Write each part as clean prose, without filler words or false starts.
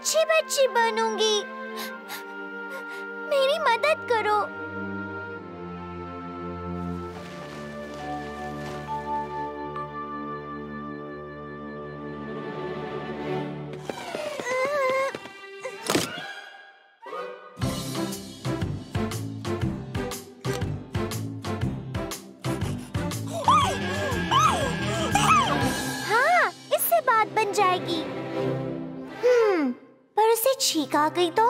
अच्छी बच्ची बनूंगी। मेरी मदद करो। हाँ, इससे बात बन जाएगी। पर उसे छींक आ गई तो?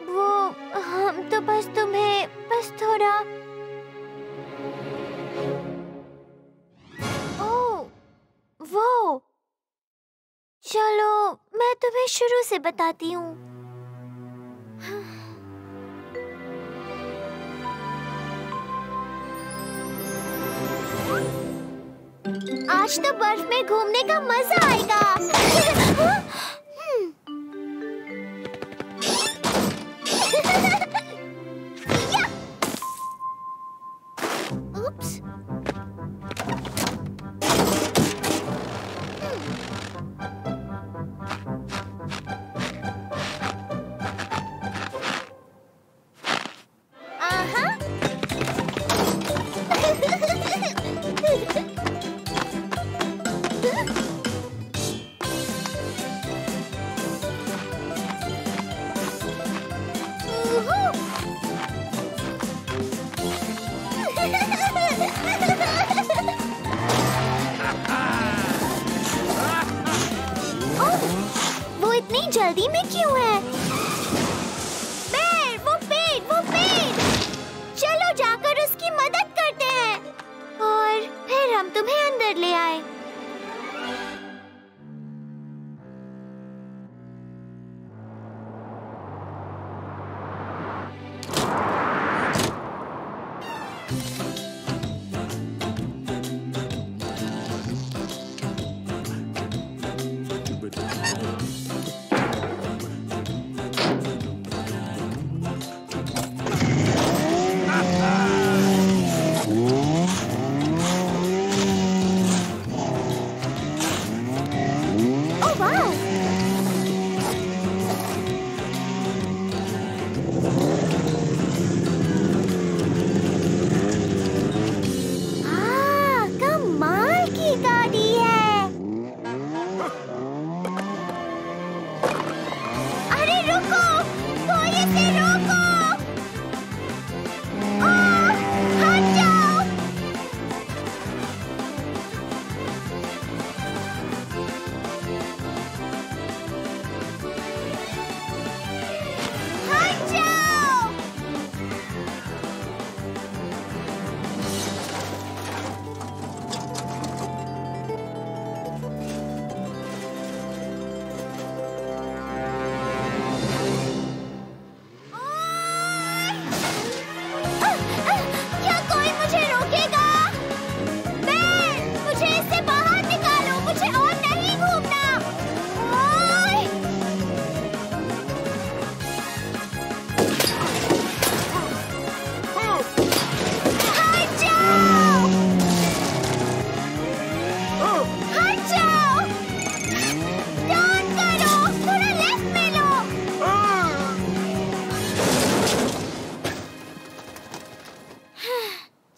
वो हम तो बस तुम्हें थोड़ा। ओह, वो चलो मैं तुम्हें शुरू से बताती हूँ। आज तो बर्फ में घूमने का मजा आएगा। Oops. वो इतनी जल्दी में क्यों है? बेर, वो पेड़। चलो जाकर उसकी मदद करते हैं और फिर हम तुम्हें अंदर ले आए।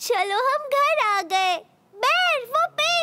चलो हम घर आ गए। बेर, वो पेड़।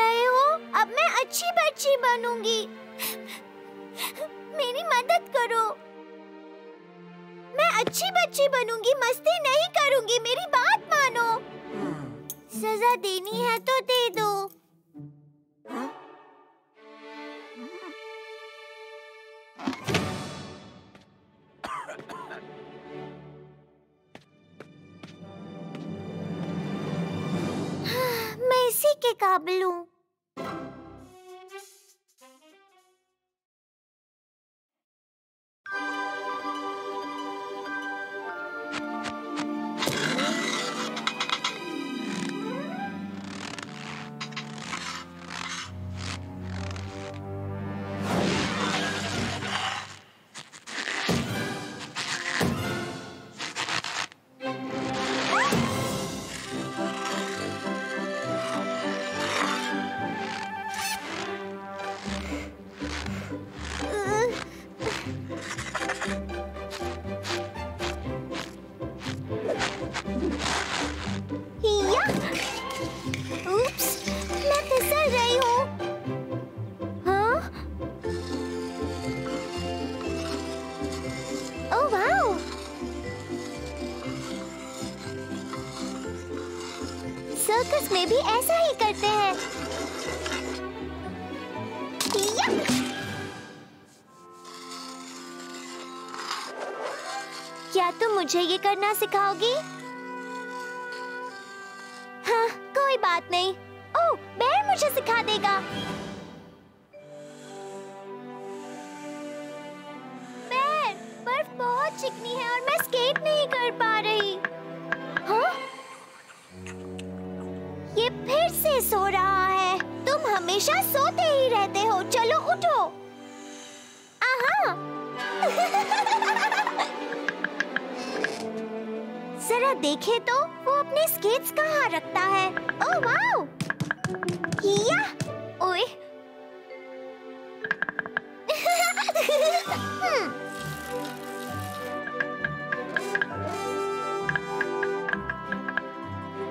रहे हो? अब मैं अच्छी बच्ची बनूंगी। मेरी मदद करो। मैं अच्छी बच्ची बनूंगी, मस्ती नहीं करूंगी, मेरी बात मानो। सजा देनी है तो दे दो। मैं इसी के काबिल हूँ। सर्कस में भी ऐसा ही करते हैं। क्या तुम मुझे ये करना सिखाओगी? हाँ, कोई बात नहीं। ओह, बेर मुझे सिखा देगा। बेर, बर्फ बहुत चिकनी है और मैं स्केट नहीं कर पा रही। हाँ? ये फिर से सो रहा है। तुम हमेशा सोते ही रहते हो। चलो उठो। आहा। जरा देखे तो वो अपने स्केट्स कहाँ रखता है। Oh wow! या! ओए!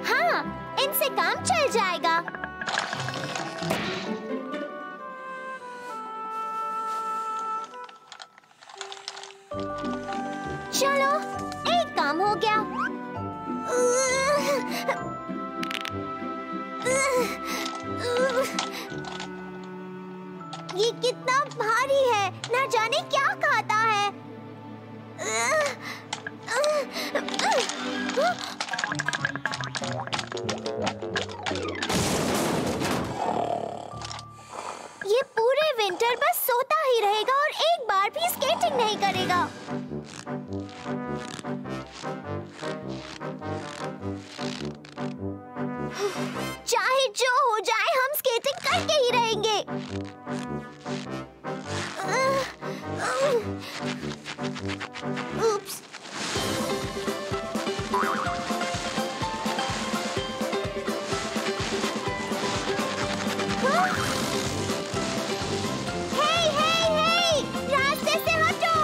हाँ, इनसे काम चल जाएगा। चलो, एक काम हो गया। ये कितना भारी है, ना जाने क्या खाता है। ये पूरे विंटर बस सोता ही रहेगा और एक बार भी स्केटिंग नहीं करेगा। चाहे जो हो जाए, हम स्केटिंग करके ही रहेंगे। उप्स। हे, हे, हे! रास्ते से हटो!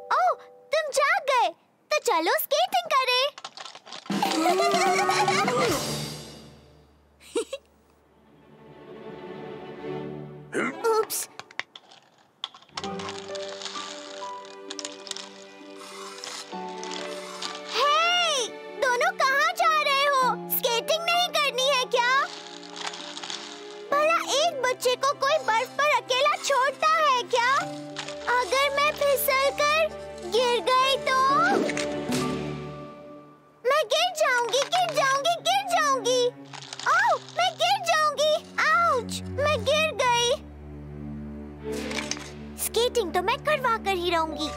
ओह, तुम जाग गए। तो चलो स्केटिंग करें। उप्स। हे, दोनों कहाँ जा रहे हो? स्केटिंग नहीं करनी है क्या? भला एक बच्चे को कोई बर्फ पर अकेला छोड़ता है क्या? अगर मैं फिसलकर गिर गई तो मैं गिर जाऊंगी, गिर जाऊंगी, गिर जाऊंगी। ओह, मैं गिर जाऊंगी। आउच, मैं गिर गई। स्केटिंग तो मैं करवा कर ही रहूंगी।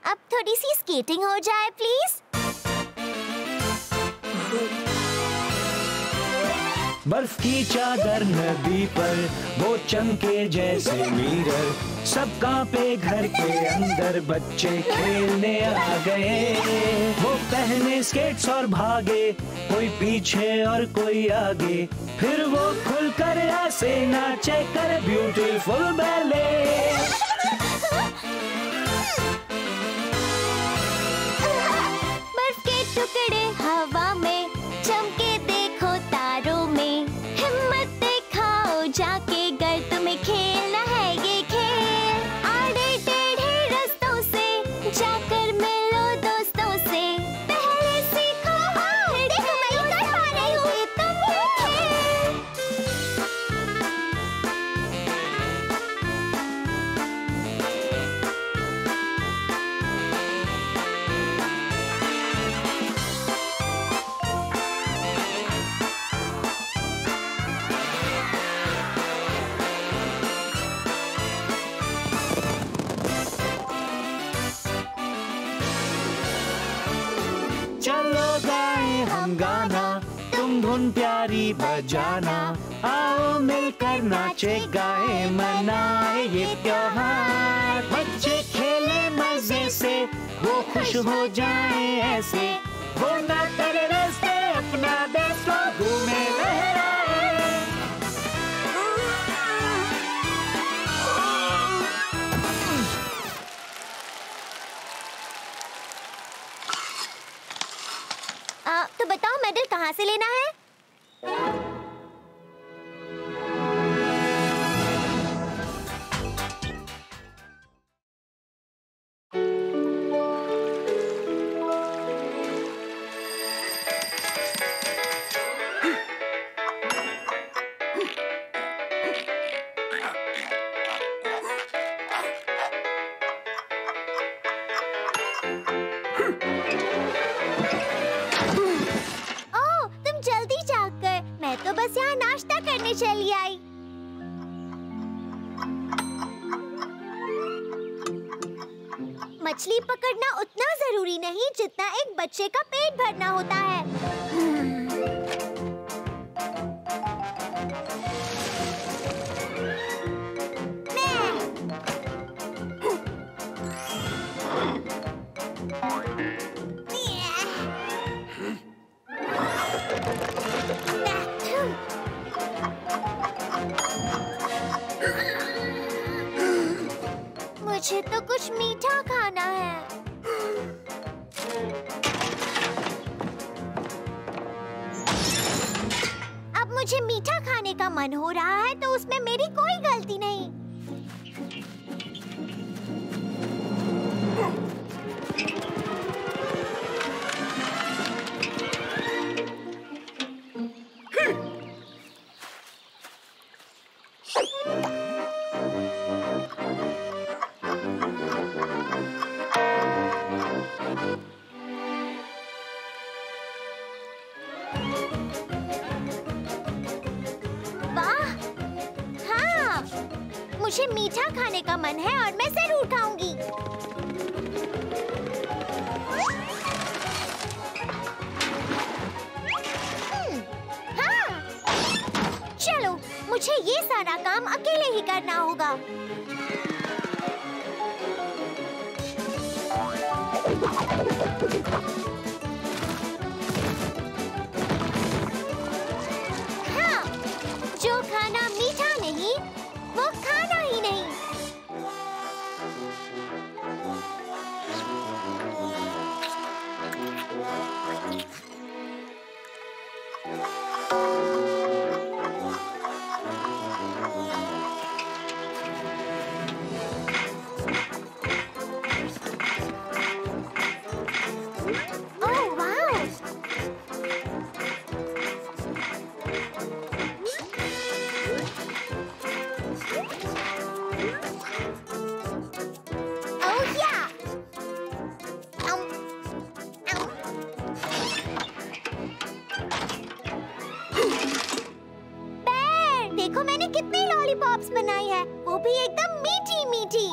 अब थोड़ी सी स्केटिंग हो जाए प्लीज। बर्फ की चादर नदी पर वो चमके जैसे मिरर, सब कांपे घर के अंदर, बच्चे खेलने आ गए। वो पहने स्केट्स और भागे, कोई पीछे और कोई आगे, फिर वो खुलकर ऐसे नाचे कर ब्यूटीफुल बैले। बर्फ के टुकड़े हवा में चमके, देखो तारों में, हिम्मत दिखाओ जाके, गर तुम्हें खेलना है ये खेल। आड़े टेढ़े रास्तों से जाकर मिलो दोस्तों से, पहले सीखो और देखो मैं ये कर पा रही हूँ, तुम ये खेल। चलो गाएं हम गाना, तुम धुन प्यारी बजाना, आओ मिलकर नाचे गाए मनाए ये त्योहार। बच्चे खेले मजे से, वो खुश हो जाए ऐसे, वो ना करे रास्ते अपना देश को घूमे लहराए। तो बताओ मेडल कहाँ से लेना है? बस यहाँ नाश्ता करने चली आई। मछली पकड़ना उतना जरूरी नहीं जितना एक बच्चे का पेट भरना होता है। मुझे तो कुछ मीठा खाना है। अब मुझे मीठा खाने का मन हो रहा है तो उसमें मेरी कोई गलती नहीं। मुझे मीठा खाने का मन है और मैं जरूर खाऊंगी। हाँ, चलो मुझे ये सारा काम अकेले ही करना होगा। हाँ, जो खाना मीठा नहीं वो खाना ही नहीं। ओह वाह! देखो मैंने कितनी लॉलीपॉप्स बनाई है, वो भी एकदम मीठी मीठी।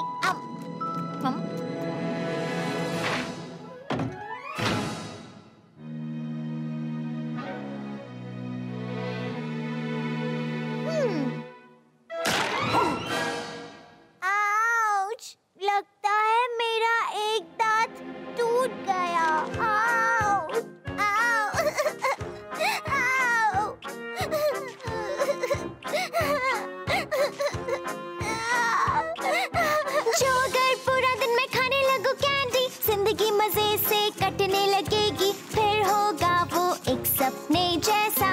जैसा।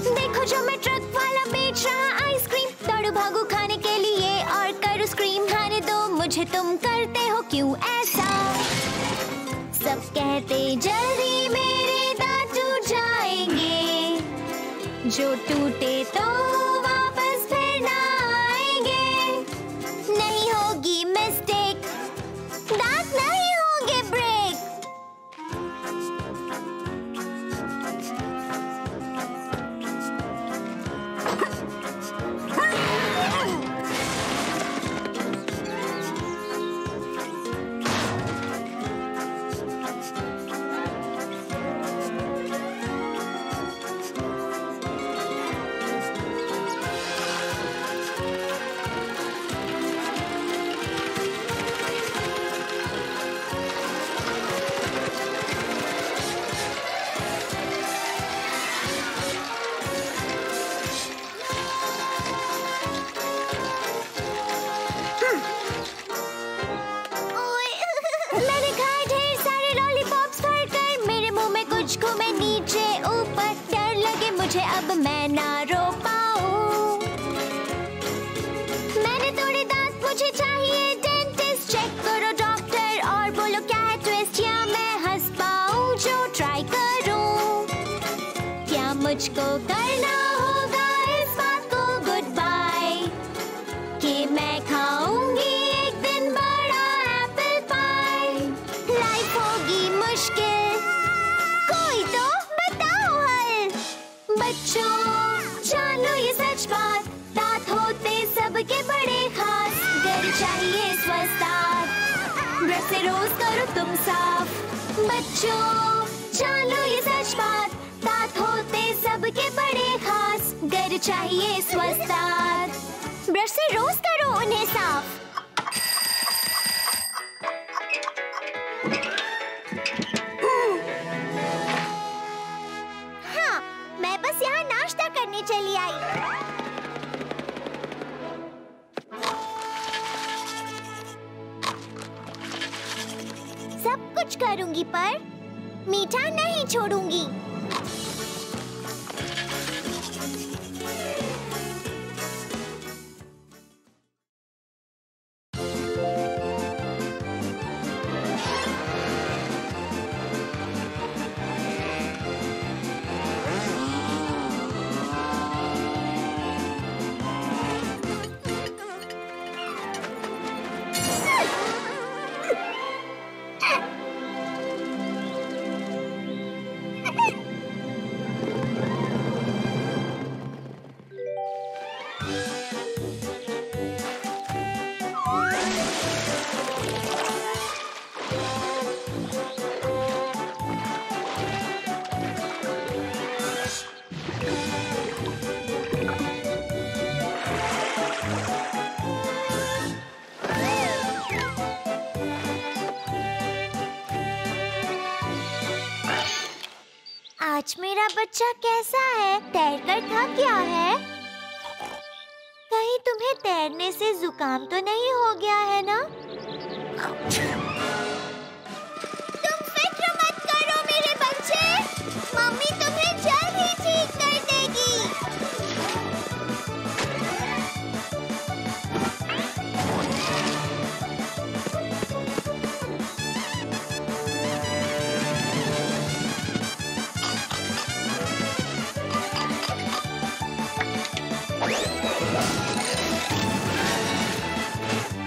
देखो जो मैं ट्रक वाला बेच रहा आइसक्रीम, दौड़ू भागू खाने के लिए और करूँ स्क्रीम। खाने दो मुझे, तुम करते हो क्यों ऐसा? सब कहते जल्दी मेरे दांत टूट जाएंगे, जो टूटे तो वापस फिर ना आएंगे। नहीं होगी मिस्टेक, दांत नहीं होंगे ब्रेक। मैंने खाए ढेर सारे लॉलीपॉप्स भरकर, मेरे मुंह में कुछ घूमे नीचे ऊपर। डर लगे मुझे अब मैं ना रो पाऊं। मैंने तोड़े दांत, मुझे चाहिए डेंटिस्ट। चेक करो डॉक्टर और बोलो क्या है ट्विस्ट, या मैं हंस पाऊं जो ट्राई करूं। क्या मुझको करना होगा इस बात को गुड बाय, कि मैं खाऊंगी एक दिन बड़ा एप्पल पाई। लाइफ होगी मुश्किल, कोई तो बताओ हल। बच्चों जान लो ये सच बात, दांत होते सबके बड़े खास। घर चाहिए स्वस्थ दांत, ब्रश से रोज करो तुम साफ। बच्चों जान लो ये सच बात, दांत होते सबके बड़े खास। घर चाहिए स्वस्थ दांत, ब्रश से रोज करो उन्हें साफ। हाँ, मैं बस यहाँ नाश्ता करने चली आई। सब कुछ करूंगी पर मीठा नहीं छोड़ूंगी। आज मेरा बच्चा कैसा है? तैरकर थक गया है? कहीं तुम्हें तैरने से जुकाम तो नहीं हो गया है ना? तुम फिक्र मत करो मेरे बच्चे, मम्मी तुम्हें जल्द ही ठीक कर देगी।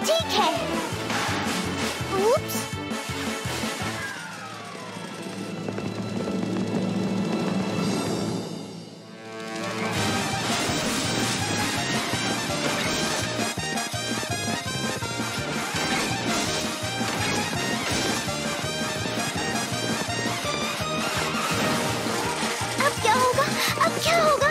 ठीक है। Oops. अब क्या होगा? अब क्या होगा?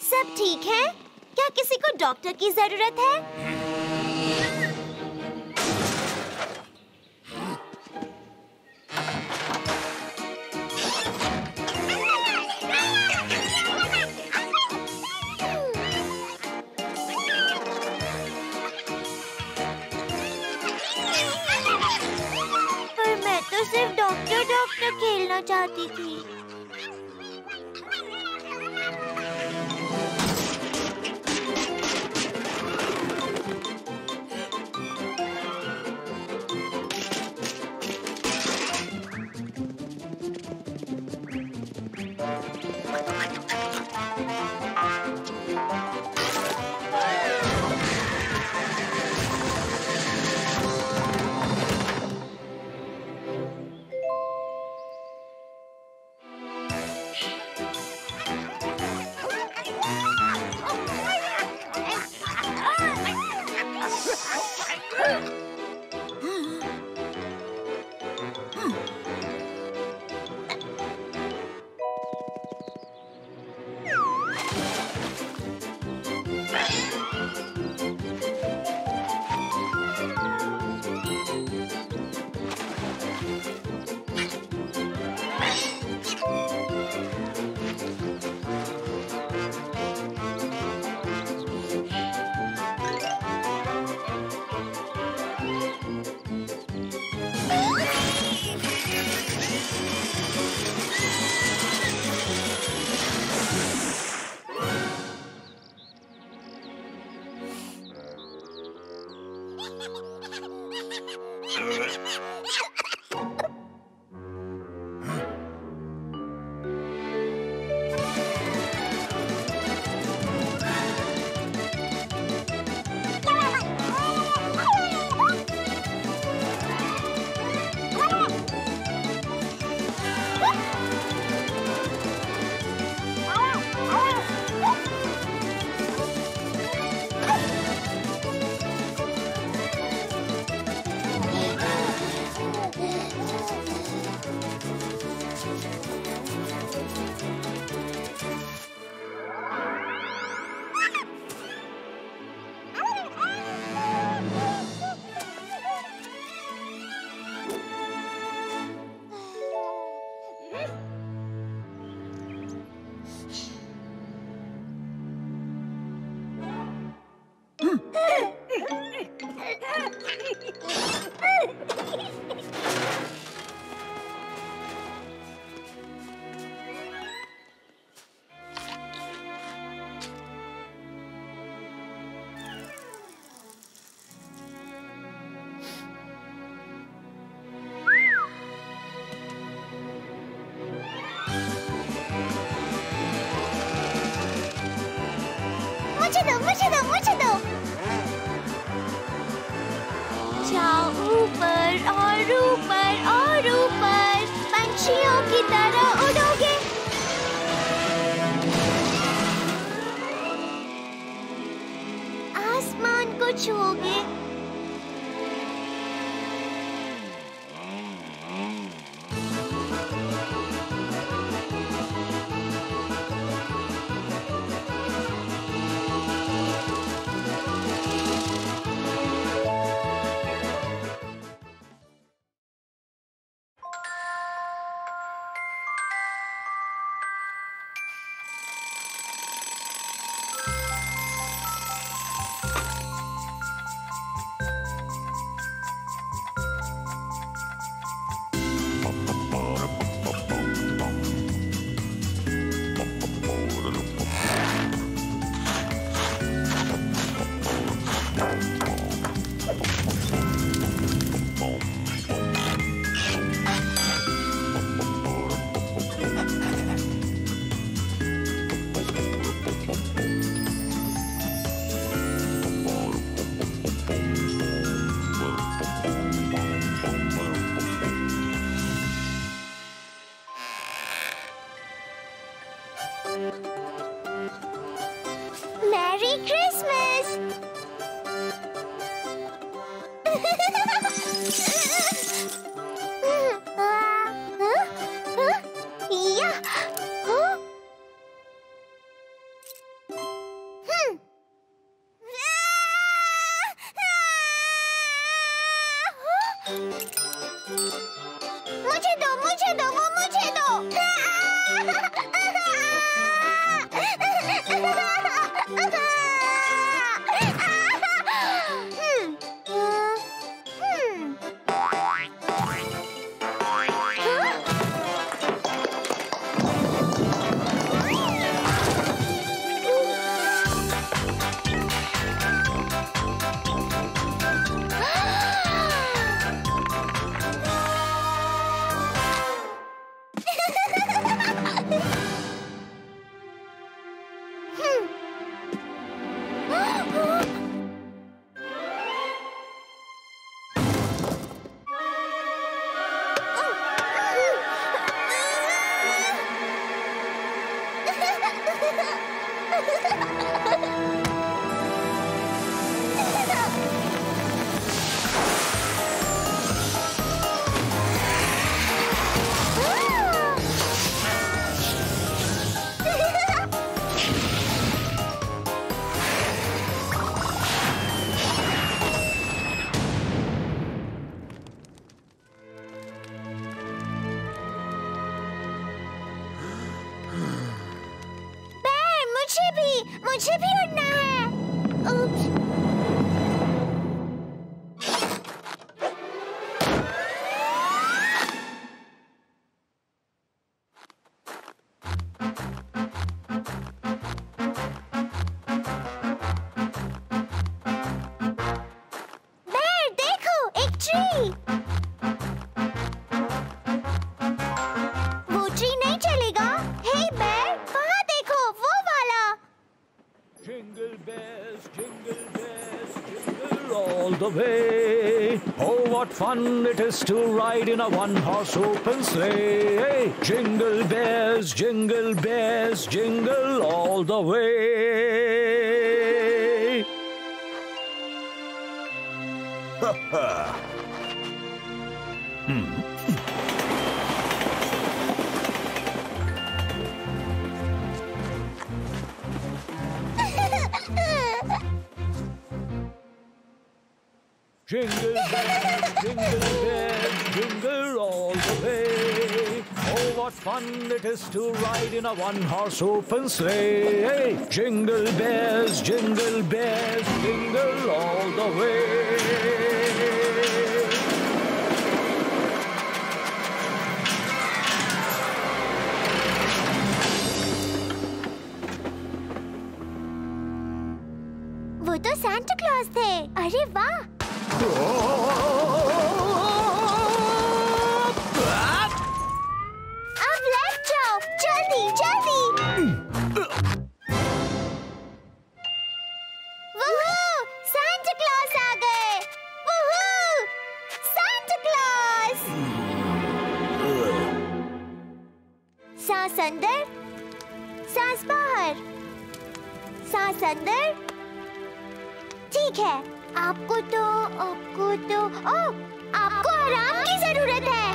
सब ठीक है? क्या किसी को डॉक्टर की जरूरत है? पर मैं तो सिर्फ डॉक्टर डॉक्टर खेलना चाहती थी। मुझे दो। जाओ ऊपर और ऊपर, पंछियों की तरह उड़ोगे। आसमान को छूओगे। jingle all the way. Oh, what fun it is to ride in a one-horse open sleigh. Jingle bells, jingle all the way. Ha ha. Jingle bells, jingle all the way. Oh, what fun it is to ride in a one-horse open sleigh. Jingle bells, jingle all the way. वो तो Santa Claus थे। अरे वाह! अब left जाओ, जल्दी जल्दी। वूहू! Santa Claus आ गए। वूहू! Santa Claus. सांस अंदर, सांस बाहर, सांस अंदर। ठीक है, आपको तो आपको आराम की जरूरत है।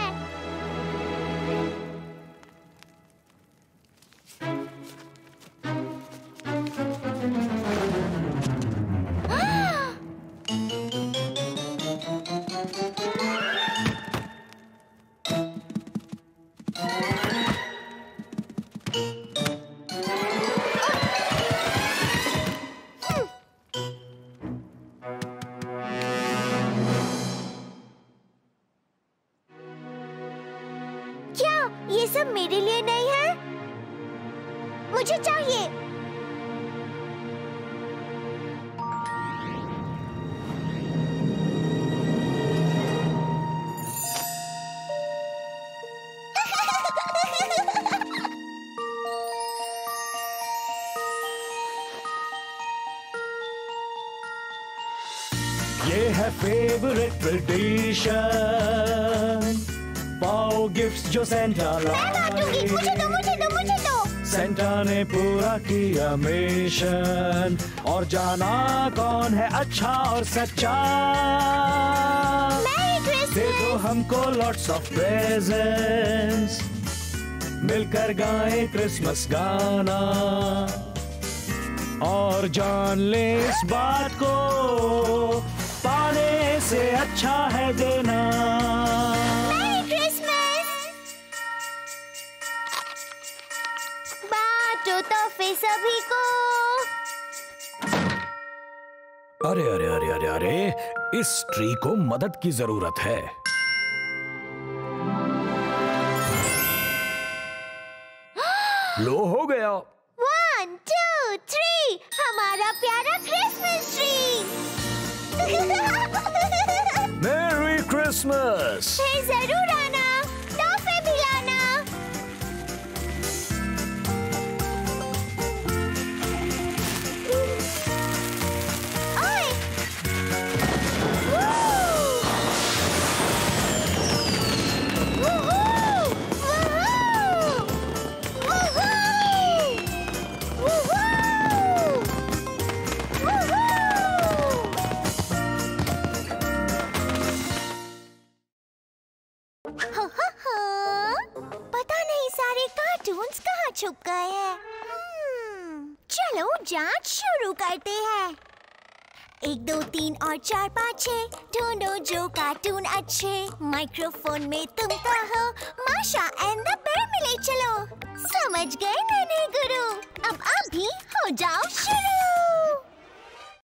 क्या ये सब मेरे लिए नहीं है? मुझे चाहिए। ये है फेवरेट ट्रेडिशन, पाओ गिफ्ट्स जो सेंटा लाए। मुझे दो। सेंटा ने पूरा किया मिशन, और जाना कौन है अच्छा और सच्चा। दे दो हमको लॉट्स ऑफ प्रेजेंट्स, मिलकर गाएं क्रिसमस गाना, और जान ले इस बात को, पाने से अच्छा है देना। तोहफे सभी को। अरे, इस ट्री को मदद की जरूरत है। लो हो गया। 1, 2, 3, हमारा प्यारा क्रिसमस ट्री। मेरी क्रिसमस। फिर जरूर आना, तोहफे भी लाना। पता नहीं सारे कार्टून्स कहाँ छुप गए हैं। चलो जांच शुरू करते हैं। 1, 2, 3 और 4, 5, 6 ढूंढो जो कार्टून अच्छे। माइक्रोफोन में तुम कहो माशा एंड द बेयर मिले चलो। समझ गए नन्हे गुरु, अब आप भी हो जाओ शुरू।